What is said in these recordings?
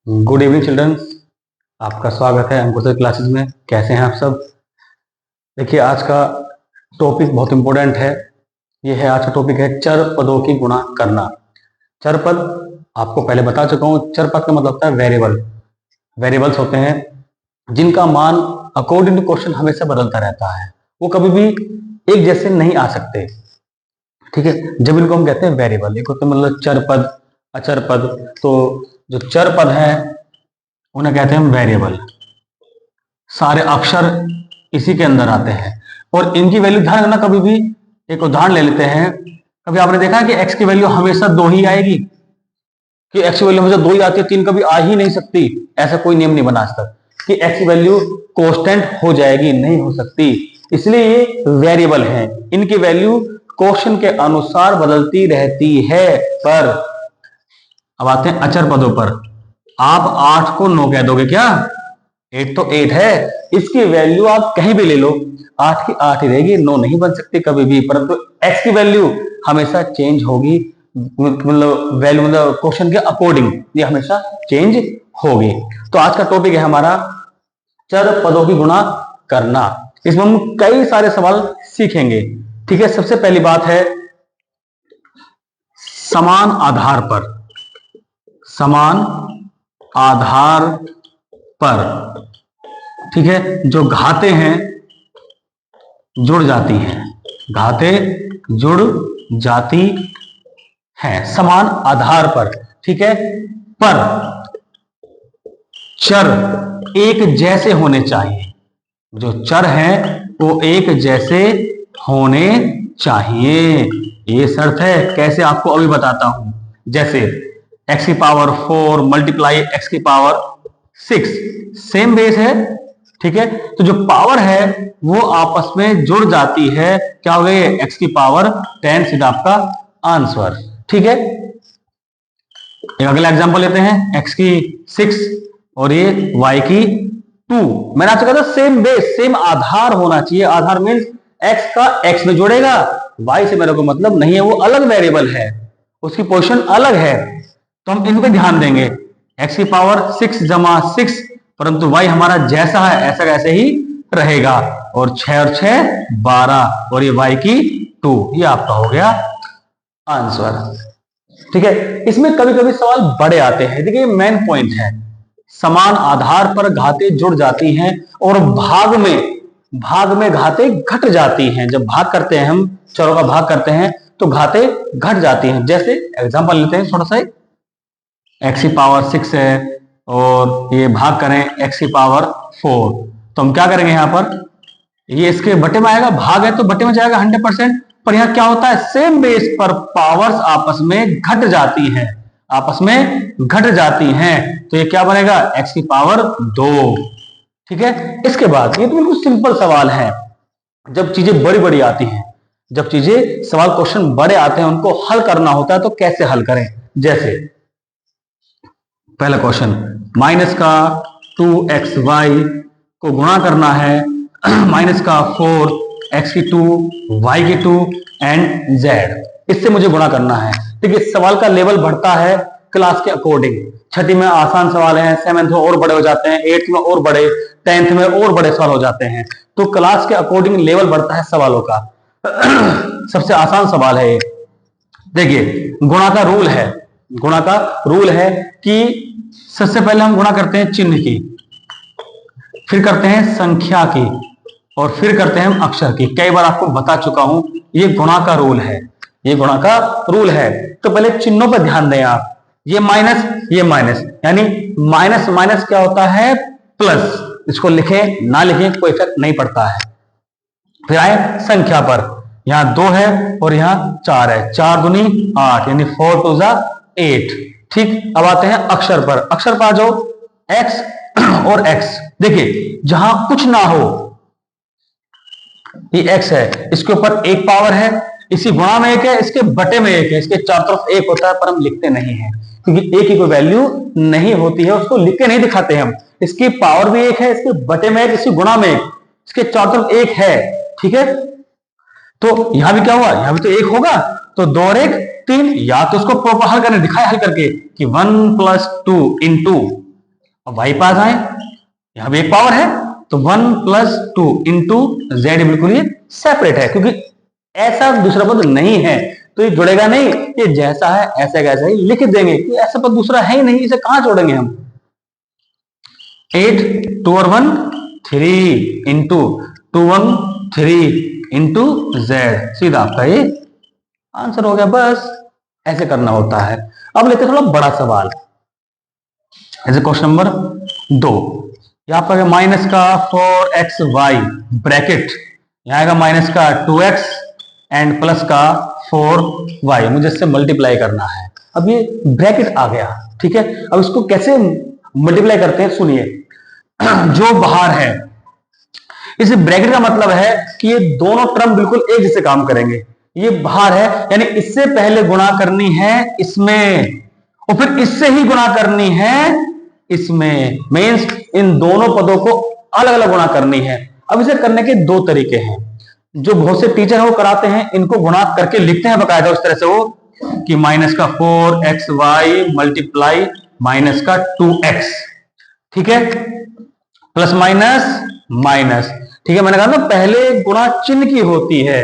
Good evening children's. आपका स्वागत है अंकुर सर क्लासेस में। कैसे हैं आप सब? देखिए, आज का टॉपिक बहुत इंपॉर्टेंट है। ये है, आज का टॉपिक है चर पदों की गुणा करना। चर पद आपको पहले बता चुका हूं। चर पद का मतलब होता है वेरिएबल। वेरिएबल्स होते हैं जिनका मान अकॉर्डिंग टू क्वेश्चन हमेशा बदलता रहता है। वो कभी भी एक जैसे नहीं आ सकते। ठीक है, जब इनको हम कहते हैं वेरिएबल। एक होते हैं मतलब चर पद, अचर पद। तो जो चर पद है उन्हें कहते हैं वेरिएबल। सारे अक्षर इसी के अंदर आते हैं और इनकी वैल्यू ध्यान रखना। कभी भी एक उदाहरण ले लेते हैं। कभी आपने देखा कि x की वैल्यू हमेशा 2 ही आएगी, कि x की वैल्यू हमेशा 2 ही आती है, 3 कभी आ ही नहीं सकती? ऐसा कोई नियम नहीं बना आज तक कि x की वैल्यू कांस्टेंट हो जाएगी, नहीं हो सकती। इसलिए ये वेरिएबल हैं। इनकी वैल्यू क्वेश्चन के अनुसार बदलती रहती है। पर अब आते हैं अचर पदों पर। आप 8 को 9 कह दोगे क्या? 8 तो 8 है, इसकी वैल्यू आप कहीं भी ले लो, 8 की 8 ही रहेगी, 9 नहीं बन सकती कभी भी। परंतु x की वैल्यू हमेशा चेंज होगी, मतलब वैल्यू मतलब क्वेश्चन के अकॉर्डिंग ये हमेशा चेंज होगी। तो आज का टॉपिक है हमारा चर पदों की गुणा करना। इसमें हम कई सारे सवाल सीखेंगे। ठीक है, सबसे पहली बात है समान आधार पर। समान आधार पर, ठीक है, जो घाते हैं जुड़ जाती हैं। घाते जुड़ जाती हैं समान आधार पर। ठीक है, पर चर एक जैसे होने चाहिए। जो चर हैं वो एक जैसे होने चाहिए, ये शर्त है। कैसे आपको अभी बताता हूं। जैसे x की पावर 4 मल्टीप्लाई x की पावर 6, सेम बेस है। ठीक है, तो जो पावर है वो आपस में जुड़ जाती है, क्या हो गई? x की पावर 10 सीधा आपका आंसर। ठीक है, एक अगला एग्जांपल लेते हैं। x की 6 और ये y की 2। मैंने आपसे कहा था सेम बेस, सेम आधार होना चाहिए। आधार मीन्स x का x में जुड़ेगा, y से मेरे को मतलब नहीं है, वो अलग वेरिएबल है, उसकी पोजीशन अलग है। तो हम इन पे ध्यान देंगे। x की पावर 6 जमा 6, परंतु y हमारा जैसा है ऐसा कैसे ही रहेगा। और 6 और 6 12 और ये y की 2, ये आपका हो गया आंसर। ठीक है, इसमें कभी कभी सवाल बड़े आते हैं। देखिए, मेन पॉइंट है समान आधार पर घाते जुड़ जाती हैं और भाग में घाते घट जाती हैं। जब भाग करते हैं, हम चरों का भाग करते हैं तो घाते घट जाती हैं। जैसे एग्जांपल लेते हैं छोटा सा, x की पावर 6 है और ये भाग करें x की पावर 4, तो हम क्या करेंगे? यहां पर ये इसके बटे में आएगा, भाग है तो बटे में जाएगा 100%। पर यहां क्या होता है? सेम बेस पर पावर्स आपस में घट जाती हैं, आपस में घट जाती हैं, तो ये क्या बनेगा? x की पावर 2। ठीक है, इसके बाद ये तो बिल्कुल सिंपल सवाल है। जब चीजें बड़ी बड़ी आती हैं, जब चीजें सवाल क्वेश्चन बड़े आते हैं, उनको हल करना होता है, तो कैसे हल करें? जैसे पहला क्वेश्चन, माइनस का 2xy को गुणा करना है माइनस का 4x की 2 y की 2 एंड z, इससे मुझे गुणा करना है। देखिए, सवाल का लेवल बढ़ता है क्लास के अकॉर्डिंग। छठी में आसान सवाल है, 7th में और बड़े हो जाते हैं, 8th में और बड़े, 10th में और बड़े सवाल हो जाते हैं। तो क्लास के अकॉर्डिंग लेवल बढ़ता है सवालों का। सबसे आसान सवाल है ये। देखिए, गुणा का रूल है, गुणा का रूल है कि सबसे पहले हम गुणा करते हैं चिन्ह की, फिर करते हैं संख्या की, और फिर करते हैं हम अक्षर की। कई बार आपको बता चुका हूं, ये गुणा का रूल है, ये गुणा का रूल है। तो पहले चिन्हों पर ध्यान दें आप। ये माइनस, यानी माइनस माइनस क्या होता है? प्लस। इसको लिखें ना लिखें कोई इफेक्ट नहीं पड़ता है। फिर आए संख्या पर, यहां 2 है और यहां 4 है, 4 दूनी 8, यानी 4 2 जा 8। ठीक, अब आते हैं अक्षर पर। अक्षर पर आ जाओ, x और x। देखिए, जहां कुछ ना हो, ये x है, इसके ऊपर एक पावर है, इसी गुणा में एक है, इसके बटे में एक है, इसके चारों तरफ एक होता है, पर हम लिखते नहीं है क्योंकि एक की कोई वैल्यू नहीं होती है, उसको लिख के नहीं दिखाते हम। इसकी पावर भी एक है, इसके बटे में एक, इसकी गुणा में एक, इसके चारों तरफ एक है। ठीक है, तो यहां भी क्या हुआ? यहां भी तो एक होगा, तो 2 और 1 3। या तो उसको प्रॉपर हल करने दिखाए, हल करके कि 1 + 2 × अब y पास आए, यहां भी एक पावर है, तो 1 + 2 इंटू जेड बिल्कुल ये सेपरेट है, क्योंकि ऐसा दूसरा पद नहीं है तो ये जुड़ेगा नहीं, ये जैसा है ऐसा कैसा ही लिख देंगे कि ऐसा पद दूसरा है ही नहीं, इसे कहां जोड़ेंगे हम। 8 2 और 1 3 इंटू 2 1 3 इंटू जेड, सीधा आपका ये आंसर हो गया। बस ऐसे करना होता है। अब लेते थोड़ा बड़ा सवाल, ऐसे क्वेश्चन नंबर 2, यहां पर माइनस का 4xy ब्रैकेट, यहां आएगा माइनस का 2x एंड प्लस का 4y, मुझे इससे मल्टीप्लाई करना है। अब ये ब्रैकेट आ गया, ठीक है। अब इसको कैसे मल्टीप्लाई करते हैं सुनिए। जो बाहर है, इस ब्रैकेट का मतलब है कि ये दोनों टर्म बिल्कुल एक जैसे काम करेंगे। ये बाहर है यानी इससे पहले गुणा करनी है इसमें और फिर इससे ही गुणा करनी है इसमें, मींस इन दोनों पदों को अलग अलग गुणा करनी है। अब इसे करने के दो तरीके हैं, जो बहुत से टीचर है वो कराते हैं, इनको गुणा करके लिखते हैं बकायदा उस तरह से वो कि माइनस का 4xy मल्टीप्लाई माइनस का 2x, ठीक है, प्लस माइनस माइनस, ठीक है। मैंने कहा ना पहले गुणा चिन्ह की होती है,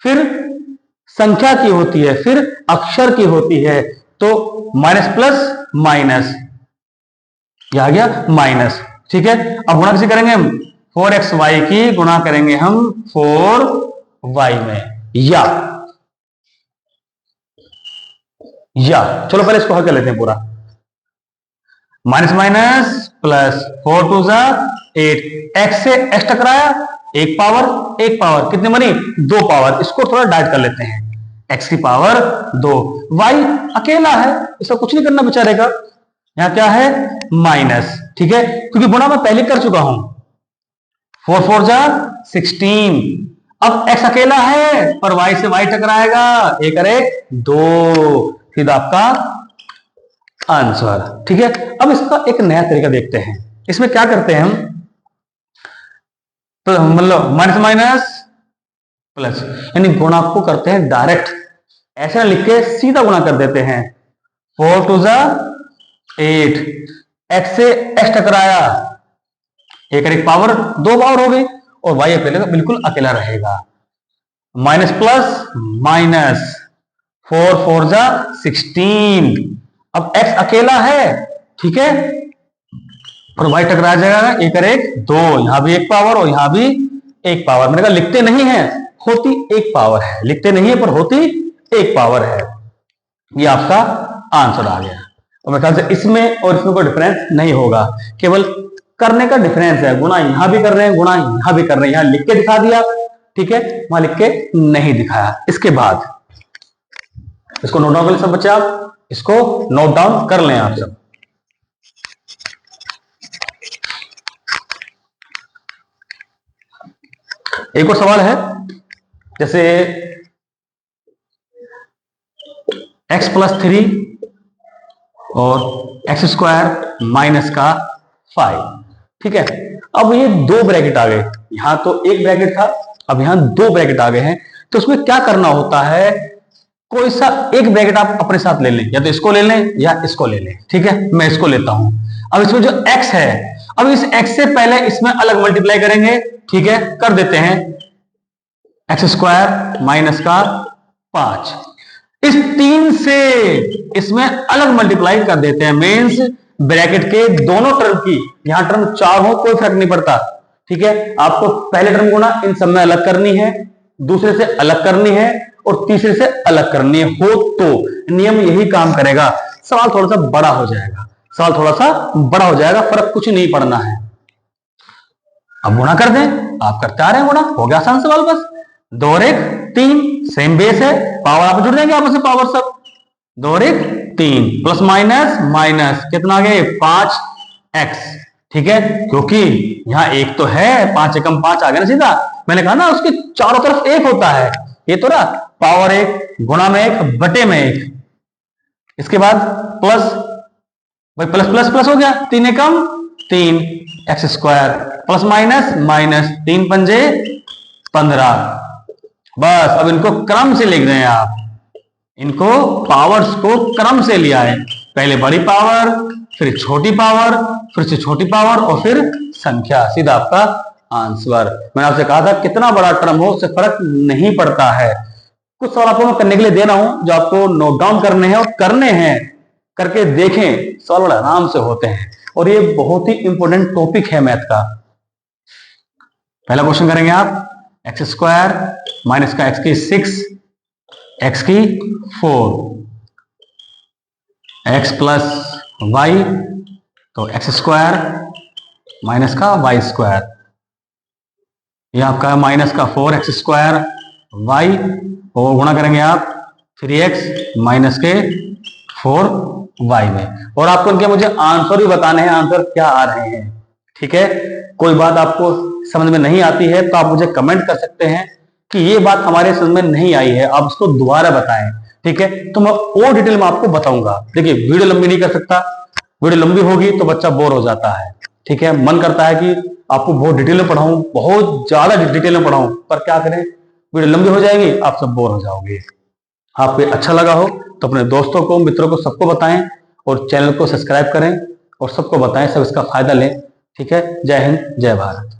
फिर संख्या की होती है, फिर अक्षर की होती है, तो माइनस प्लस माइनस, यह आ गया माइनस, ठीक है। अब गुणा किसे करेंगे हम, 4xy की गुणा करेंगे हम 4y में, या चलो पहले इसको हल कर लेते हैं पूरा। माइनस माइनस प्लस 4 2 8, x से x टकराया, एक पावर कितने बनी, 2 पावर, इसको थोड़ा डाइट कर लेते हैं, x की पावर 2, y अकेला है, इसका कुछ नहीं करना बेचारे का, यहां क्या है माइनस, ठीक है, क्योंकि गुणा मैं पहले कर चुका हूं, 4 4 16, अब x अकेला है पर y से y टकराएगा, एक और एक 2, सीधा आपका आंसर, ठीक है। अब इसका एक नया तरीका देखते हैं, इसमें क्या करते हैं हम, तो मतलब माइनस माइनस प्लस, यानी गुणा को करते हैं डायरेक्ट, ऐसा लिख के सीधा गुणा कर देते हैं, 4 2 8, x से x टकराया, एक और एक पावर, 2 पावर हो गई, और y पहले बिल्कुल अकेला रहेगा, माइनस प्लस माइनस, 4 4 16, अब x अकेला है, ठीक है, और y टकरा जाएगा, एक और एक 2, यहां भी एक पावर और यहां भी एक पावर, मैंने कहा लिखते नहीं है, होती एक पावर है, लिखते नहीं है पर होती एक पावर है, ये आपका आंसर आ गया। और मेरे ख्याल से इसमें और इसमें कोई डिफरेंस नहीं होगा, केवल करने का डिफरेंस है, गुणा यहां भी कर रहे हैं, गुणा यहां भी कर रहे हैं, यहां लिख के दिखा दिया, ठीक है, वहां लिख के नहीं दिखाया। इसके बाद इसको नोट डाउन कर ले सब बच्चे, आप इसको नोट डाउन कर लें आप सब। एक और सवाल है, जैसे x + 3 और x² माइनस का 5, ठीक है। अब ये दो ब्रैकेट आ गए, यहां तो एक ब्रैकेट था, अब यहां दो ब्रैकेट आ गए हैं, तो उसमें क्या करना होता है, कोई सा एक ब्रैकेट आप अपने साथ ले लें, या तो इसको ले लें या इसको ले लें, ठीक है, मैं इसको लेता हूं। अब इसमें जो x है, अब इस x से पहले इसमें अलग मल्टीप्लाई करेंगे, ठीक है, कर देते हैं, x² माइनस का 5, इस 3 से इसमें अलग मल्टीप्लाई कर देते हैं, मीन्स ब्रैकेट के दोनों टर्म की, यहां टर्म 4 हो कोई फर्क नहीं पड़ता, ठीक है, आपको पहले टर्म गुणा इन सब में अलग करनी है, दूसरे से अलग करनी है और तीसरे से अलग करनी हो, तो नियम यही काम करेगा। सवाल थोड़ा सा बड़ा हो जाएगा, सवाल थोड़ा सा बड़ा हो जाएगा, फर्क कुछ नहीं पड़ना है। अब गुणा कर दें, आप करते आ रहे हैं गुणा, हो गया आसान सवाल, बस 2 और 1 3, सेम बेस है, पावर आप जुड़ जाएंगे आपस में, पावर सब 2 और 1 3, प्लस माइनस माइनस, कितना आ गया 5x, ठीक है, क्योंकि यहां एक तो है, 5 एकम 5 आ गया ना सीधा, मैंने कहा ना उसके चारों तरफ एक होता है, ये तो ना पावर 1 गुणा में 1 बटे में 1, इसके बाद प्लस, भाई प्लस प्लस प्लस हो गया, 3 एकम 3 x² प्लस माइनस माइनस, 3 पंजे 15, बस अब इनको क्रम से लिख रहे हैं आप, इनको पावर्स को क्रम से लिया है, पहले बड़ी पावर फिर छोटी पावर, फिर से छोटी पावर और फिर संख्या, सीधा आपका आंसर। मैंने आपसे कहा था कितना बड़ा टर्म हो उससे फर्क नहीं पड़ता है। कुछ सवाल आपको मैं करने के लिए दे रहा हूं जो आपको नोट डाउन करने हैं और करने हैं, करके देखें, सवाल बड़ा आराम से होते हैं और ये बहुत ही इंपॉर्टेंट टॉपिक है मैथ का। पहला क्वेश्चन करेंगे आप, एक्स स्क्वायर माइनस का एक्स की 6 एक्स की 4 एक्स प्लस वाई, तो एक्स स्क्वायर माइनस का वाई स्क्वायर, ये आपका माइनस का 4x स्क्वायर वाई और गुणा करेंगे आप 3x माइनस के 4y में। और आपको इनके मुझे आंसर भी बताने हैं, आंसर क्या आ रहे हैं। ठीक है, कोई बात आपको समझ में नहीं आती है तो आप मुझे कमेंट कर सकते हैं कि ये बात हमारे समझ में नहीं आई है, आप उसको दोबारा बताएं। ठीक है, तो मैं और डिटेल में आपको बताऊंगा। देखिए वीडियो लंबी नहीं कर सकता, वीडियो लंबी होगी तो बच्चा बोर हो जाता है। ठीक है, मन करता है कि आपको बहुत डिटेल में पढ़ाऊं, बहुत ज्यादा डिटेल में पढ़ाऊं, पर क्या करें, वीडियो लंबी हो जाएगी, आप सब बोर हो जाओगे। आपको अच्छा लगा हो तो अपने दोस्तों को, मित्रों को, सबको बताएं और चैनल को सब्सक्राइब करें और सबको बताएं, सब इसका फायदा लें। ठीक है, जय हिंद, जय भारत।